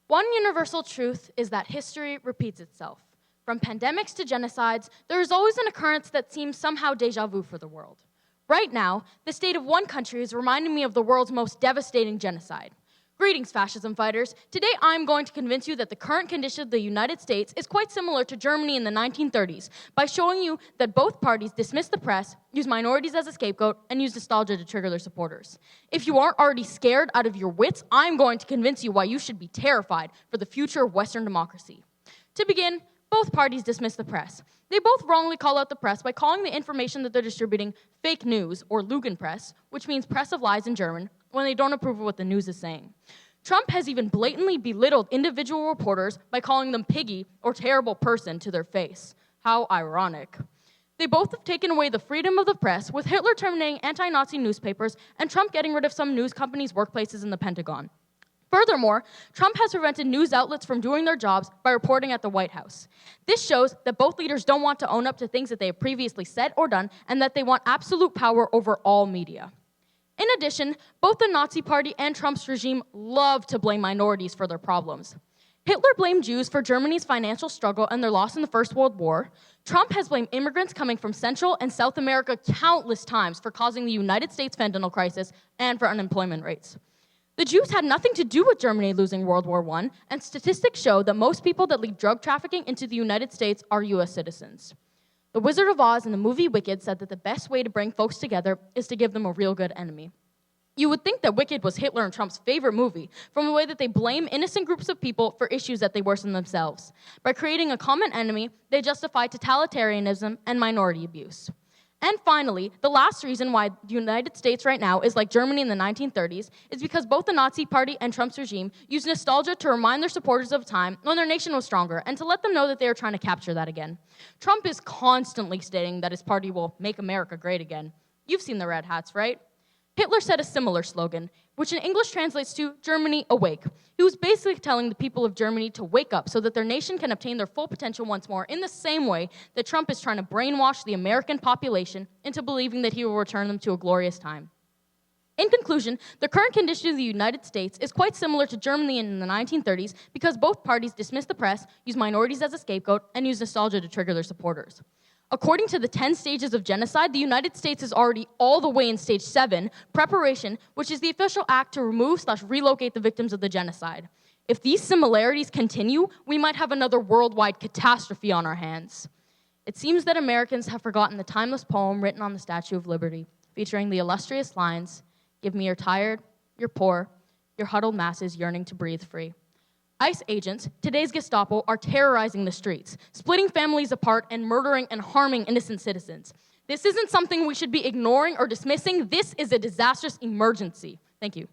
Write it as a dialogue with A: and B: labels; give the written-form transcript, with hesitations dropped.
A: One universal truth is that history repeats itself. From pandemics to genocides, there is always an occurrence that seems somehow deja vu for the world. Right now, the state of one country is reminding me of the world's most devastating genocide. Greetings, fascism fighters. Today I'm going to convince you that the current condition of the United States is quite similar to Germany in the 1930s by showing you that both parties dismiss the press, use minorities as a scapegoat, and use nostalgia to trigger their supporters. If you aren't already scared out of your wits, I'm going to convince you why you should be terrified for the future of Western democracy. To begin, both parties dismiss the press. They both wrongly call out the press by calling the information that they're distributing fake news, or Lügenpresse, which means press of lies in German, when they don't approve of what the news is saying. Trump has even blatantly belittled individual reporters by calling them piggy or terrible person to their face. How ironic. They both have taken away the freedom of the press, with Hitler terminating anti-Nazi newspapers and Trump getting rid of some news companies' workplaces in the Pentagon. Furthermore, Trump has prevented news outlets from doing their jobs by reporting at the White House. This shows that both leaders don't want to own up to things that they have previously said or done, and that they want absolute power over all media. In addition, both the Nazi Party and Trump's regime love to blame minorities for their problems. Hitler blamed Jews for Germany's financial struggle and their loss in the First World War. Trump has blamed immigrants coming from Central and South America countless times for causing the United States fentanyl crisis and for unemployment rates. The Jews had nothing to do with Germany losing World War I, and statistics show that most people that lead drug trafficking into the United States are US citizens. The Wizard of Oz in the movie Wicked said that the best way to bring folks together is to give them a real good enemy. You would think that Wicked was Hitler and Trump's favorite movie from the way that they blame innocent groups of people for issues that they worsen themselves. By creating a common enemy, they justify totalitarianism and minority abuse. And finally, the last reason why the United States right now is like Germany in the 1930s is because both the Nazi Party and Trump's regime use nostalgia to remind their supporters of a time when their nation was stronger and to let them know that they are trying to capture that again. Trump is constantly stating that his party will make America great again. You've seen the red hats, right? Hitler said a similar slogan, which in English translates to Germany awake. He was basically telling the people of Germany to wake up so that their nation can obtain their full potential once more, in the same way that Trump is trying to brainwash the American population into believing that he will return them to a glorious time. In conclusion, the current condition of the United States is quite similar to Germany in the 1930s because both parties dismiss the press, use minorities as a scapegoat, and use nostalgia to trigger their supporters. According to the 10 stages of genocide, the United States is already all the way in stage 7, preparation, which is the official act to remove/relocate the victims of the genocide. If these similarities continue, we might have another worldwide catastrophe on our hands. It seems that Americans have forgotten the timeless poem written on the Statue of Liberty, featuring the illustrious lines, "Give me your tired, your poor, your huddled masses yearning to breathe free." ICE agents, today's Gestapo, are terrorizing the streets, splitting families apart and murdering and harming innocent citizens. This isn't something we should be ignoring or dismissing. This is a disastrous emergency. Thank you.